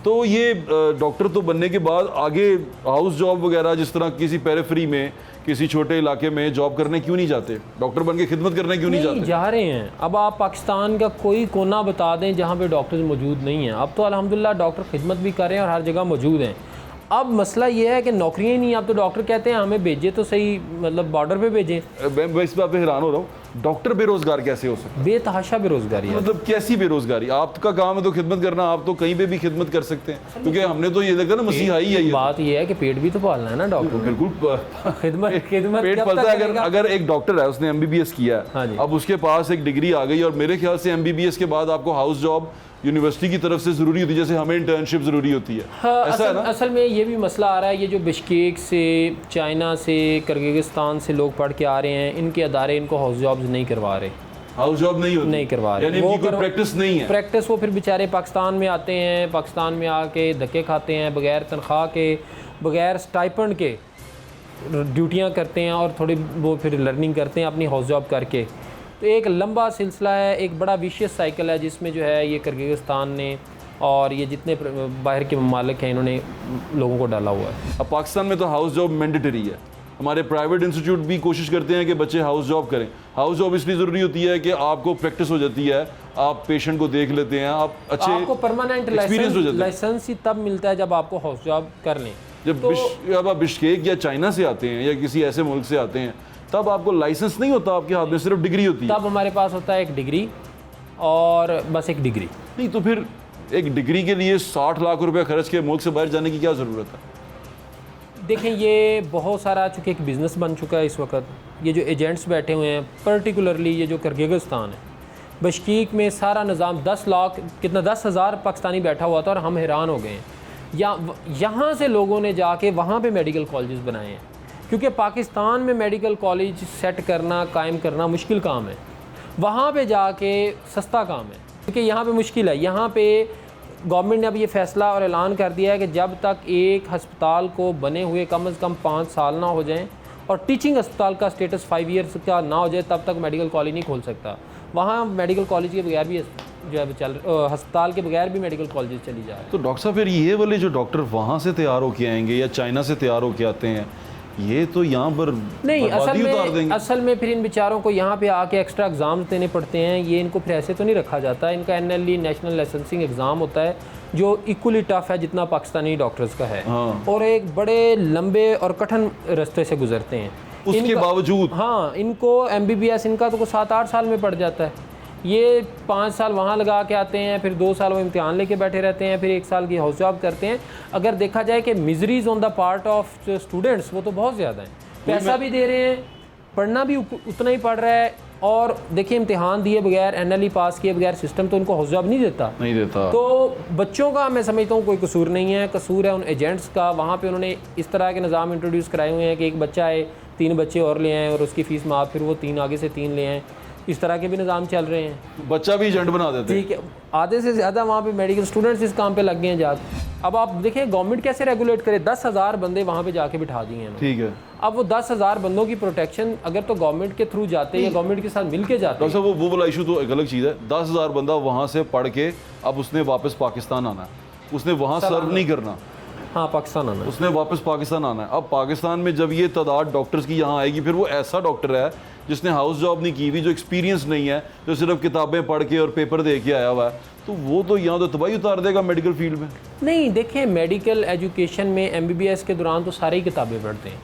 A: तो ये डॉक्टर तो बनने के बाद आगे हाउस जॉब वगैरह, जिस तरह किसी पेरिफेरी में किसी छोटे इलाके में जॉब करने क्यों नहीं जाते? डॉक्टर बन के खिदमत करने क्यों नहीं जाते?
F: जा रहे हैं। अब आप पाकिस्तान का कोई कोना बता दें जहाँ पे डॉक्टर्स मौजूद नहीं हैं। अब तो अल्हम्दुलिल्लाह डॉक्टर खिदमत भी कर रहे हैं और हर जगह मौजूद हैं। अब मसला ये है कि नौकरियाँ ही नहीं। अब तो डॉक्टर कहते हैं हमें भेजे तो सही, मतलब बॉर्डर पे भेजें।
A: मैं इस बात पे हैरान हो रहा हूँ। डॉक्टर बेरोजगार कैसे हो सकते
F: बेतहाशा बेरोजगारी
A: हैं?
F: है।
A: मतलब कैसी बेरोजगारी? आपका काम है तो खिदमत करना, आप तो कहीं पे भी खिदमत कर सकते हैं, क्योंकि हमने तो ये देखा ना मसीहा ही है ये।
F: बात ये है कि पेट भी तो पालना है ना डॉक्टर को।
A: बिल्कुल
F: खिदमत
A: पेट
F: कब
A: पलता
F: तक
A: है।
F: करेगा?
A: अगर एक डॉक्टर है, उसने एमबीबीएस किया
F: हाँ
A: है,
F: जी।
A: अब उसके पास एक डिग्री आ गई, और मेरे ख्याल से एमबीबीएस के बाद आपको हाउस जॉब यूनिवर्सिटी की तरफ से जरूरी होती है, जैसे हमें इंटर्नशिप जरूरी होती है।
F: हाँ,
A: ऐसा है ना?
F: असल में ये भी मसला आ रहा है, ये जो बिश्केक से, चाइना से, किर्गिस्तान से लोग पढ़ के आ रहे हैं, इनके अदारे इनको हाउस जॉब्स नहीं करवा रहे,
A: हाउस जॉब नहीं होती,
F: नहीं करवा रहे।
A: यानी
F: वो
A: इनकी कोई प्रैक्टिस नहीं है।
F: प्रैक्टिस वो फिर बेचारे पाकिस्तान में आते हैं, पाकिस्तान में आके धक्के खाते हैं, बगैर तनख्वाह के, बगैर स्टाइपेंड के ड्यूटियां करते हैं, और थोड़ी वो फिर लर्निंग करते हैं अपनी हाउस जॉब करके। तो एक लंबा सिलसिला है, एक बड़ा विशियस साइकिल है, जिसमें जो है ये किर्गिस्तान ने और ये जितने बाहर के ममालिक हैं, इन्होंने लोगों को डाला हुआ है।
A: अब पाकिस्तान में तो हाउस जॉब मैंडेटरी है। हमारे प्राइवेट इंस्टीट्यूट भी कोशिश करते हैं कि बच्चे हाउस जॉब करें। हाउस जॉब इसलिए ज़रूरी होती है कि आपको प्रैक्टिस हो जाती है, आप पेशेंट को देख लेते हैं, आप अच्छे
F: आपको परमानेंट
A: एक्सपीरियंस हो जाते हैं।
F: लाइसेंस ही तब मिलता है जब आपको हाउस जॉब कर लें।
A: जब अब आप बिश्केक या चाइना से आते हैं या किसी ऐसे मुल्क से आते हैं, तब आपको लाइसेंस नहीं होता आपके हाथ में, सिर्फ डिग्री होती है।
F: तब हमारे पास होता है एक डिग्री, और बस एक डिग्री।
A: नहीं तो फिर एक डिग्री के लिए 60 लाख रुपए खर्च के मुल्क से बाहर जाने की क्या ज़रूरत है?
F: देखें, ये बहुत सारा चूँकि एक बिज़नेस बन चुका है इस वक्त। ये जो एजेंट्स बैठे हुए हैं, पर्टिकुलरली ये जो किर्गिस्तान है, बिश्केक में सारा निज़ाम 10,000 पाकिस्तानी बैठा हुआ था, और हम हैरान हो गए हैं। यहाँ से लोगों ने जाके वहाँ पे मेडिकल कॉलेजेस बनाए हैं, क्योंकि पाकिस्तान में मेडिकल कॉलेज सेट करना, कायम करना मुश्किल काम है, वहाँ पे जाके सस्ता काम है, क्योंकि यहाँ पे मुश्किल है। यहाँ पे गवर्नमेंट ने अब ये फ़ैसला और ऐलान कर दिया है कि जब तक एक हस्पताल को बने हुए कम से कम 5 साल ना हो जाएं, और टीचिंग अस्पताल का स्टेटस 5 ईयर्स का ना हो जाए, तब तक मेडिकल कॉलेज नहीं खोल सकता। वहाँ मेडिकल कॉलेज के बगैर भी जो है हस्पताल के बगैर भी मेडिकल कॉलेज चली जा रही है।
A: तो डॉक्टर साहब, फिर ये वाले जो डॉक्टर वहाँ से तैयार होके आएंगे या चाइना से तैयार होके आते हैं, ये तो यहाँ पर
F: नहीं,
A: बर्बादी उतार देंगे।
F: असल में फिर इन बेचारों को यहाँ पे आके एक्स्ट्रा एग्ज़ाम्स देने पड़ते हैं। ये इनको फिर ऐसे तो नहीं रखा जाता। इनका NLE नेशनल लाइसेंसिंग एग्ज़ाम होता है, जो इक्वली टफ है जितना पाकिस्तानी डॉक्टर्स का है।
A: हाँ।
F: और एक बड़े लंबे और कठिन रास्ते से गुजरते हैं।
A: उसके बावजूद
F: हाँ, इनको MBBS इनका तो 7-8 साल में पड़ जाता है। ये 5 साल वहाँ लगा के आते हैं, फिर 2 साल वो इम्तिहान लेके बैठे रहते हैं, फिर 1 साल की हाउस जॉब करते हैं। अगर देखा जाए कि miseries on the part of students, वो तो बहुत ज़्यादा है। पैसा भी दे रहे हैं, पढ़ना भी उतना ही पड़ रहा है, और देखिए इम्तिहान दिए बगैर, NLE पास किए बगैर सिस्टम तो उनको हाउस जॉब नहीं देता। तो बच्चों का मैं समझता हूँ कोई कसूर नहीं है, कसूर है उन एजेंट्स का। वहाँ पे उन्होंने इस तरह के निज़ाम इंट्रोड्यूस कराए हुए हैं कि एक बच्चा आए, 3 बच्चे और ले आएँ, और उसकी फ़ीस माफ़, फिर वो 3 आगे से 3 ले आएँ। इस तरह के भी निज़ाम चल रहे हैं।
A: बच्चा भी एजेंट बना देते हैं।
F: ठीक है, आधे से ज़्यादा वहाँ पे मेडिकल स्टूडेंट्स इस काम पे लग गए हैं जाके। अब आप देखें गवर्नमेंट कैसे रेगुलेट करे। 10,000 बंदे वहाँ पे जाके बिठा दिए हैं।
A: ठीक है,
F: अब वो 10,000 बंदों की प्रोटेक्शन अगर तो गवर्नमेंट के थ्रू जाते या गवर्नमेंट के साथ मिल के जाते।
A: डॉक्टर साहब, वो वाला इशू तो एक अलग चीज़ है। 10,000 बंदा वहाँ से पढ़ के अब उसने वापस पाकिस्तान आना है, उसने वहाँ सर्व नहीं करना।
F: हाँ, पाकिस्तान आना,
A: उसने वापस पाकिस्तान आना है। अब पाकिस्तान में जब ये तादाद डॉक्टर्स की यहाँ आएगी, फिर वो ऐसा डॉक्टर है जिसने हाउस जॉब नहीं की हुई, जो एक्सपीरियंस नहीं है, जो सिर्फ किताबें पढ़ के और पेपर दे के आया हुआ है, तो वो तो यहाँ तो तबाही उतार देगा मेडिकल फील्ड में।
F: नहीं, देखें मेडिकल एजुकेशन में MBBS के दौरान तो सारी किताबें पढ़ते हैं।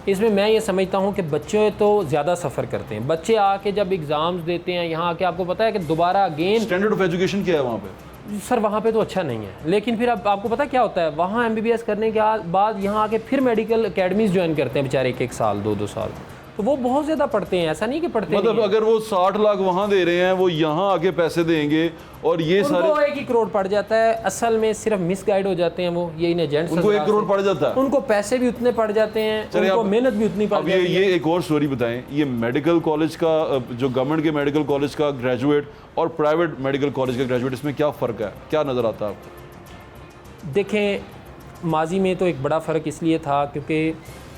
F: इसमें मैं ये समझता हूँ कि बच्चे तो ज़्यादा सफ़र करते हैं। बच्चे आके जब एग्ज़ाम्स देते हैं यहाँ आके, आपको पता है कि दोबारा अगेन
A: स्टैंडर्ड ऑफ एजुकेशन क्या है वहाँ पे?
F: सर वहाँ पे तो अच्छा नहीं है, लेकिन फिर अब आपको पता क्या होता है, वहाँ MBBS करने के बाद यहाँ आके फिर मेडिकल अकेडमीज़ ज्वाइन करते हैं बेचारे, 1-1 साल 2-2 साल। तो वो बहुत ज़्यादा पढ़ते हैं, ऐसा नहीं कि पढ़ते
A: मतलब अगर वो 60 लाख वहाँ दे रहे हैं, वो यहाँ आके पैसे देंगे, और ये सारे
F: 1 करोड़ पड़ जाता है। असल में सिर्फ मिसगाइड हो जाते हैं वो, ये इन एजेंट्स।
A: उनको 1 करोड़ पड़ जाता है,
F: उनको पैसे भी उतने पड़ जाते हैं, उनको मेहनत भी उतनी पड़ जाती है।
A: ये एक और स्टोरी बताएं, ये मेडिकल कॉलेज का, जो गवर्नमेंट के मेडिकल कॉलेज का ग्रेजुएट और प्राइवेट मेडिकल कॉलेज का ग्रेजुएट, इसमें क्या फ़र्क है, क्या नज़र आता है आपको?
F: देखें, माजी में तो एक बड़ा फ़र्क इसलिए था क्योंकि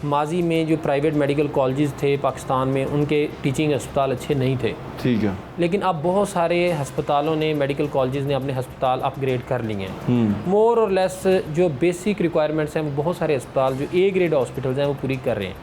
F: माजी में जो प्राइवेट मेडिकल कॉलेजेस थे पाकिस्तान में, उनके टीचिंग अस्पताल अच्छे नहीं थे।
A: ठीक है,
F: लेकिन अब बहुत सारे हस्पतालों ने, मेडिकल कॉलेजेस ने अपने हस्पताल अपग्रेड कर लिए हैं। मोर और लेस जो बेसिक रिक्वायरमेंट्स हैं, वो बहुत सारे अस्पताल जो A ग्रेड हॉस्पिटल्स हैं वो पूरी कर रहे हैं।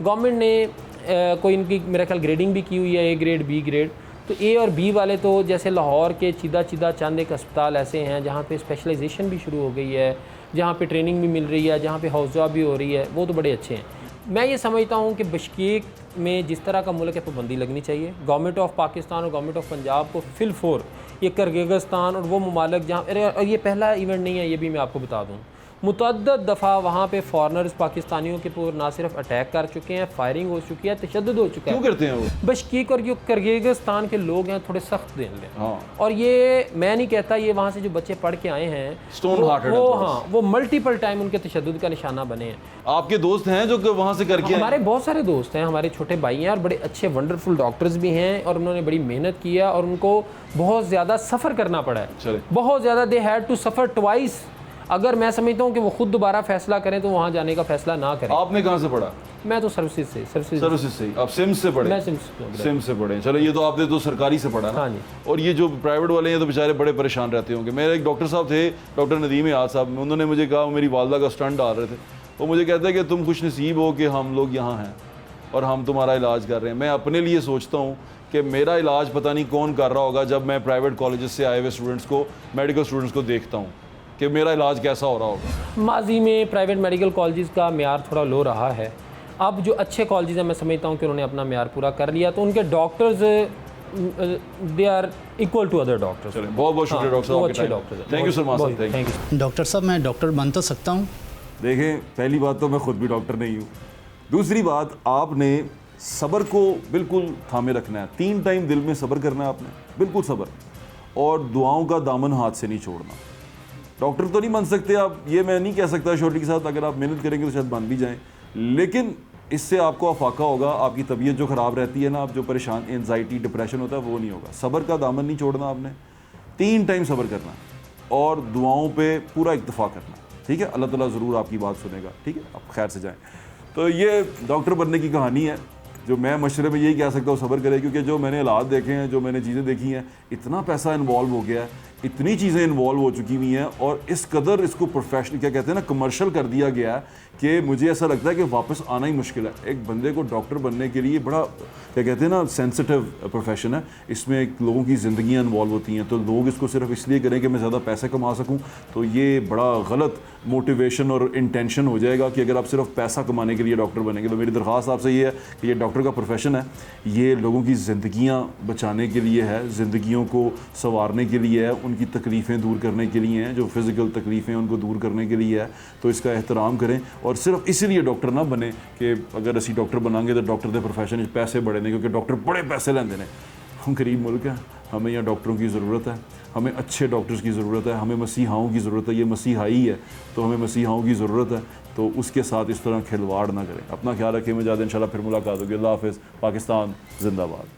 F: गवर्नमेंट ने कोई इनकी मेरा ख्याल ग्रेडिंग भी की हुई है, A ग्रेड, B ग्रेड। तो A और B वाले तो जैसे लाहौर के चीदा चंद एक अस्पताल ऐसे हैं जहाँ पे स्पेशलाइजेशन भी शुरू हो गई है, जहाँ पे ट्रेनिंग भी मिल रही है, जहाँ पे हाउस जॉब भी हो रही है, वो तो बड़े अच्छे हैं। मैं ये समझता हूँ कि बिश्केक में जिस तरह का मुल्क है पाबंदी लगनी चाहिए। गवर्नमेंट ऑफ पाकिस्तान और गवर्नमेंट ऑफ पंजाब को फिल फोर ये किर्गिज़स्तान और वो ममालिक जहाँ, और ये पहला इवेंट नहीं है, ये भी मैं आपको बता दूँ, मुतअद्दद दफ़ा वहाँ पे फॉरनर्स पाकिस्तानियों के ऊपर ना सिर्फ अटैक कर चुके हैं, फायरिंग हो चुकी है, तशद्दुद हो चुका है।
A: क्यों करते हैं वो?
F: बिश्केक और जो किर्गिज़स्तान के लोग हैं थोड़े सख्त दिल हैं।
A: हाँ।
F: और ये मैं नहीं कहता, ये वहाँ से जो बच्चे पढ़ के आए हैं
A: Stone hearted
F: वो
A: हैं
F: हाँ वो मल्टीपल टाइम उनके तशद्दुद का निशाना बने हैं।
A: आपके दोस्त हैं जो वहाँ से करके आए?
F: हमारे बहुत सारे दोस्त हैं, हमारे छोटे भाई हैं और बड़े अच्छे वंडरफुल डॉक्टर्स भी हैं और उन्होंने बड़ी मेहनत की है और उनको बहुत ज़्यादा सफ़र करना पड़ा है,
A: चले।
F: बहुत ज़्यादा। They had to suffer twice. अगर मैं समझता हूँ कि वो खुद दोबारा फैसला करें तो वहाँ जाने का फैसला ना करें।
A: आपने कहाँ से पढ़ा?
F: मैं तो सर्विसेज से
A: सर्विसेज से ही। आप सिम्स से पढ़े?
F: मैं सिम्स
A: सिम्स से पढ़े। चलो, ये तो आपने तो सरकारी से पढ़ा ना।
F: हाँ जी।
A: और ये जो प्राइवेट वाले हैं तो बेचारे बड़े परेशान रहते होंगे। मेरे एक डॉक्टर साहब थे, डॉक्टर नदीम याद साहब, उन्होंने मुझे कहा, मेरी वालदा का स्टंट डाल रहे थे, वो मुझे कहते हैं कि तुम खुश नसीब हो कि हम लोग यहाँ हैं और हम तुम्हारा इलाज कर रहे हैं। मैं अपने लिए सोचता हूँ कि मेरा इलाज पता नहीं कौन कर रहा होगा जब मैं प्राइवेट कॉलेजेस से आए हुए स्टूडेंट्स को, मेडिकल स्टूडेंट्स को देखता हूँ कि मेरा इलाज कैसा हो रहा होगा।
F: माजी में प्राइवेट मेडिकल कॉलेजेस का म्यार थोड़ा लो रहा है। अब जो अच्छे कॉलेजेस हैं, मैं समझता हूँ कि उन्होंने अपना म्यार पूरा कर लिया, तो उनके doctors they are equal to other doctors.
A: चलिए, बहुत बहुत शुक्रिया डॉक्टर साहब,
F: अच्छे doctors.
A: Thank you sir master, thank you.
B: Doctor साहब मैं डॉक्टर बन तो सकता हूँ?
A: देखें, पहली बात तो मैं खुद भी डॉक्टर नहीं हूँ। दूसरी बात, आपने सब्र को बिल्कुल थामे रखना है। 3 टाइम दिल में सब्र करना है आपने, बिल्कुल सब्र, और दुआओं का दामन हाथ से नहीं छोड़ना। डॉक्टर तो नहीं बन सकते आप, ये मैं नहीं कह सकता शोटी के साथ, अगर आप मेहनत करेंगे तो शायद बन भी जाएं, लेकिन इससे आपको अफाका होगा, आपकी तबीयत जो ख़राब रहती है ना, आप जो परेशान, एंजाइटी, डिप्रेशन होता है, वो नहीं होगा। सब्र का दामन नहीं छोड़ना आपने, 3 टाइम सब्र करना और दुआओं पे पूरा इक्तफा करना, ठीक है? अल्लाह ताला ज़रूर आपकी बात सुनेगा, ठीक है? आप खैर से जाएँ। तो ये डॉक्टर बनने की कहानी है। जो मैं मशवरे में यही कह सकता हूँ, सब्र करें, क्योंकि जो मैंने हालात देखे हैं, जो मैंने चीज़ें देखी हैं, इतना पैसा इन्वॉल्व हो गया है, इतनी चीज़ें इन्वॉल्व हो चुकी हुई हैं और इस कदर इसको प्रोफेशनल, क्या कहते हैं ना, कमर्शियल कर दिया गया है कि मुझे ऐसा लगता है कि वापस आना ही मुश्किल है। एक बंदे को डॉक्टर बनने के लिए बड़ा, क्या कहते हैं ना, सेंसिटिव प्रोफेशन है, इसमें लोगों की ज़िंदगियाँ इन्वॉल्व होती हैं। तो लोग इसको सिर्फ इसलिए करें कि मैं ज़्यादा पैसे कमा सकूँ, तो ये बड़ा गलत मोटिवेशन और इंटेंशन हो जाएगा कि अगर आप सिर्फ पैसा कमाने के लिए डॉक्टर बनेंगे। तो मेरी दरख्वास्त आपसे ये है कि ये डॉक्टर का प्रोफेशन है, ये लोगों की ज़िंदगियाँ बचाने के लिए है, ज़िंदगियों को संवारने के लिए है, उनकी तकलीफ़ें दूर करने के लिए हैं, जो फिज़िकल तकलीफ़ें उनको दूर करने के लिए है। तो इसका एहतराम करें और सिर्फ इसीलिए डॉक्टर ना बने कि अगर असी डॉक्टर बनाएंगे तो डॉक्टर के प्रोफेशन पैसे बड़े ने, क्योंकि डॉक्टर बड़े पैसे लेंदे ने। हम गरीब मुल्क है, हमें यहाँ डॉक्टरों की ज़रूरत है, हमें अच्छे डॉक्टर्स की ज़रूरत है, हमें मसीहाओं की ज़रूरत है। ये मसीहाई है तो हमें मसीहाओं की ज़रूरत है, तो उसके साथ इस तरह खिलवाड़ ना करें। अपना ख्याल रखें, मैं ज़्यादा इंशाल्लाह फिर मुलाकात होगी। अल्लाह हाफ़िज़। पाकिस्तान जिंदाबाद।